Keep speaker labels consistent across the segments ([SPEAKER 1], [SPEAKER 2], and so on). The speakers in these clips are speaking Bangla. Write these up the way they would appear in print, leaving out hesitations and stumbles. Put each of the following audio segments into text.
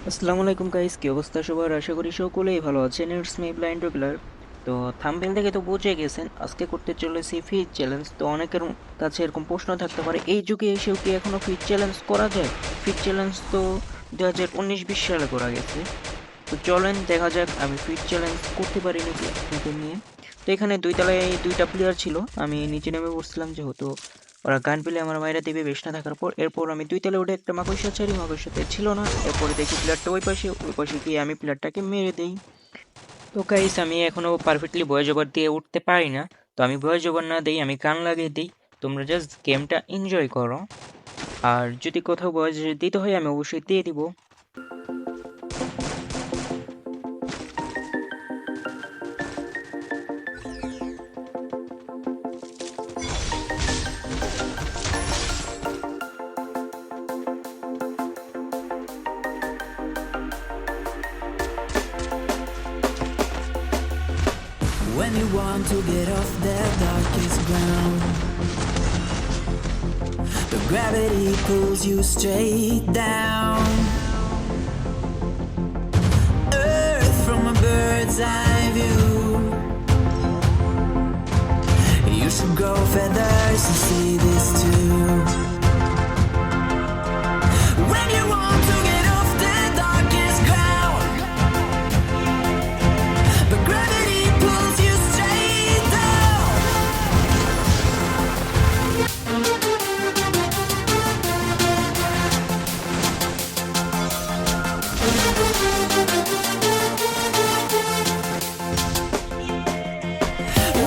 [SPEAKER 1] আসসালামু আলাইকুম গাইস, কি অবস্থা সবার? আশা করি সকলেই ভালো আছেন। It's me blind regular. তো থাম্বনেল থেকে তো বুঝে গেছেন আজকে করতে চলেছি ফিট চ্যালেঞ্জ। তো অনেকের কাছে এরকম প্রশ্ন থাকতে পারে, এই যুগে এসেও কি এখনো ফিট চ্যালেঞ্জ করা যায়? ফিট চ্যালেঞ্জ তো 2019-20 সালে করা গেছে। তো চলেন দেখা যাক আমি ফিট চ্যালেঞ্জ করতে পারি নাকি আপনাদের নিয়ে। তো এখানে দুই তলায় দুইটা প্লেয়ার ছিল, আমি নিচে নেমে পড়ছিলাম যেহেতু ওরা গান পেলে আমার মায়েরা দিবে বেশ না থাকার পর। এরপর আমি দুই তলায় উঠে একটা মাকড়সা ছাড়ি, মাকড়সাতে ছিল না। এরপরে দেখি প্লেয়ারটা ওই পাশে গিয়ে আমি প্লেয়ারটাকে মেরে দেই। তো গাইস আমি এখনো পারফেক্টলি ভয়েস ওভার দিয়ে উঠতে পারি না, তো আমি ভয়েস ওভার না দিই, আমি গান লাগিয়ে দিই। তোমরা জাস্ট গেমটা এনজয় করো, আর যদি কোথাও ভয়েস দিতে হয় আমি অবশ্যই দিয়ে দিব।
[SPEAKER 2] When you want to get off that darkest ground, the gravity pulls you straight down. Earth from a bird's eye view. You should grow feathers to see this too. When you want to get off the darkest ground, the gravity pulls you straight down.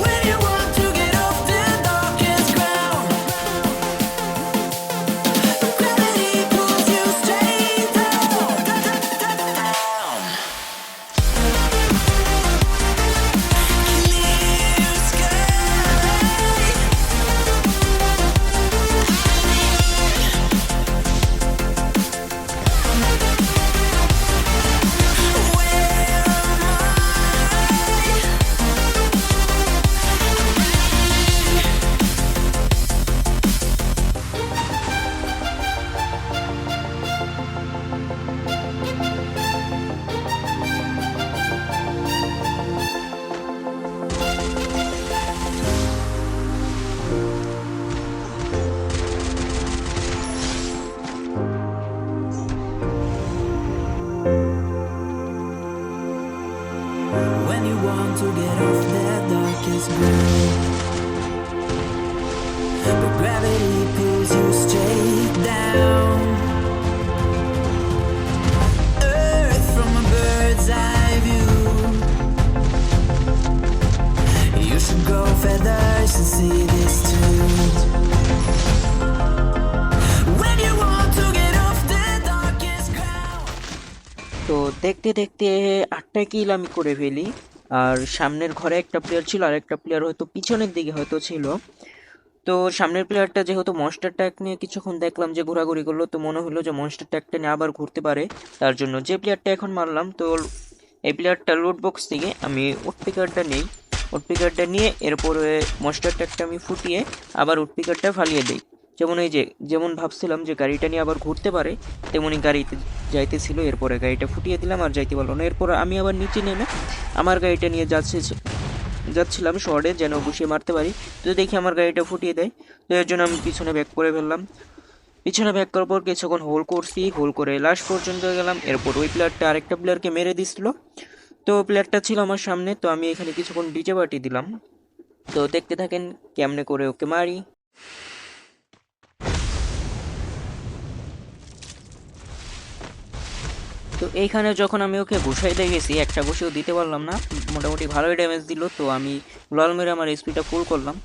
[SPEAKER 2] When you want to get off the darkest ground, the gravity pulls you straight down. Clear sky. Where am I? When you want to get off that darkest ground, but gravity pulls you straight down. Earth from a bird's eye view. You should grow feathers to see this too. When you want to get off the darkest ground.
[SPEAKER 1] তো দেখতে দেখতে 8টা কিল আমি করে ফেলি। আর সামনের ঘরে একটা প্লেয়ার ছিল, আর একটা প্লেয়ার হয়তো পিছনের দিকে হয়তো ছিল। তো সামনের প্লেয়ারটা যেহেতু মনস্টার ট্যাগ নিয়ে কিছুক্ষণ দেখলাম যে ঘোরাঘুরি করলো, তো মনে হলো যে মনস্টার ট্যাগটা নিয়ে আবার ঘুরতে পারে। তার জন্য যে প্লেয়ারটা এখন মারলাম, তো এই প্লেয়ারটা লুট বক্স থেকে আমি উডপিকারটা নেই। উডপিকারটা নিয়ে এরপরে মনস্টার ট্যাগটা আমি ফুটিয়ে আবার উডপিকারটা ফালিয়ে দিই। যেমন এই যে যেমন ভাবছিলাম যে গাড়িটা নিয়ে আবার ঘুরতে পারে, তেমনই গাড়িতে যাইতেছিল। এরপরে গাড়িটা ফুটিয়ে দিলাম, আর যাইতে পারলো না। এরপর আমি আবার নিচে নেমে আমার গাড়িটা নিয়ে যাচ্ছিলাম শর্টে যেন বসিয়ে মারতে পারি। তো দেখি আমার গাড়িটা ফুটিয়ে দেয়, তো এর জন্য আমি পিছনে ব্যাক করে ফেললাম। পিছনে ব্যাক করার পর কিছুক্ষণ হোল করছি, হোল করে লাস্ট পর্যন্ত গেলাম। এরপর ওই প্লেয়ারটা আরেকটা প্লেয়ারকে মেরে দিছিল, তো প্লেয়ারটা ছিল আমার সামনে। তো আমি এখানে কিছুক্ষণ ডিজে পার্টি দিলাম। তো দেখতে থাকেন কেমনে করে ওকে মারি। তো এইখানে যখন আমি ওকে ঘুষাইতে গেছি, একটা ঘুষিও দিতে পারলাম না, মোটামুটি ভালোই ড্যামেজ দিল। তো আমি লাল মেরে আমার স্পিডটা ফুল করলাম।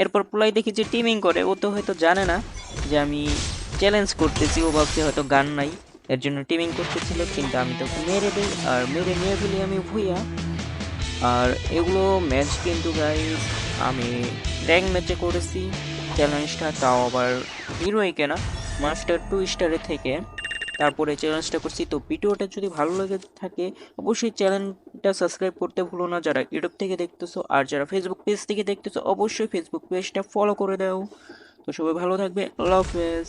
[SPEAKER 1] এরপর পুলাই দেখি যে টিমিং করে, ও তো হয়তো জানে না যে আমি চ্যালেঞ্জ করতেছি, ও ভাবছে হয়তো গান নাই, এর জন্য টিমিং করতেছিল। কিন্তু আমি তোকে মেরে দিই, আর মেরে নিয়ে ফেলি আমি ভুইয়া। আর এগুলো ম্যাচ কিন্তু গাইস আমি র্যাঙ্ক ম্যাচে করেছি চ্যালেঞ্জটা, তাও আবার হিরোই কেনা মাস্টার 2 স্টারে থেকে। তারপরে চ্যালেঞ্জটা করছি। তো ভিডিওটা যদি ভালো লেগে থাকে অবশ্যই চ্যানেলটা সাবস্ক্রাইব করতে ভুলো না, যারা ইউটিউব থেকে দেখতেছো। আর যারা ফেসবুক পেজ থেকে দেখতেছো অবশ্যই ফেসবুক পেজটা ফলো করে দাও। তো সবাই ভালো থাকবে, আল্লাহ হাফেজ।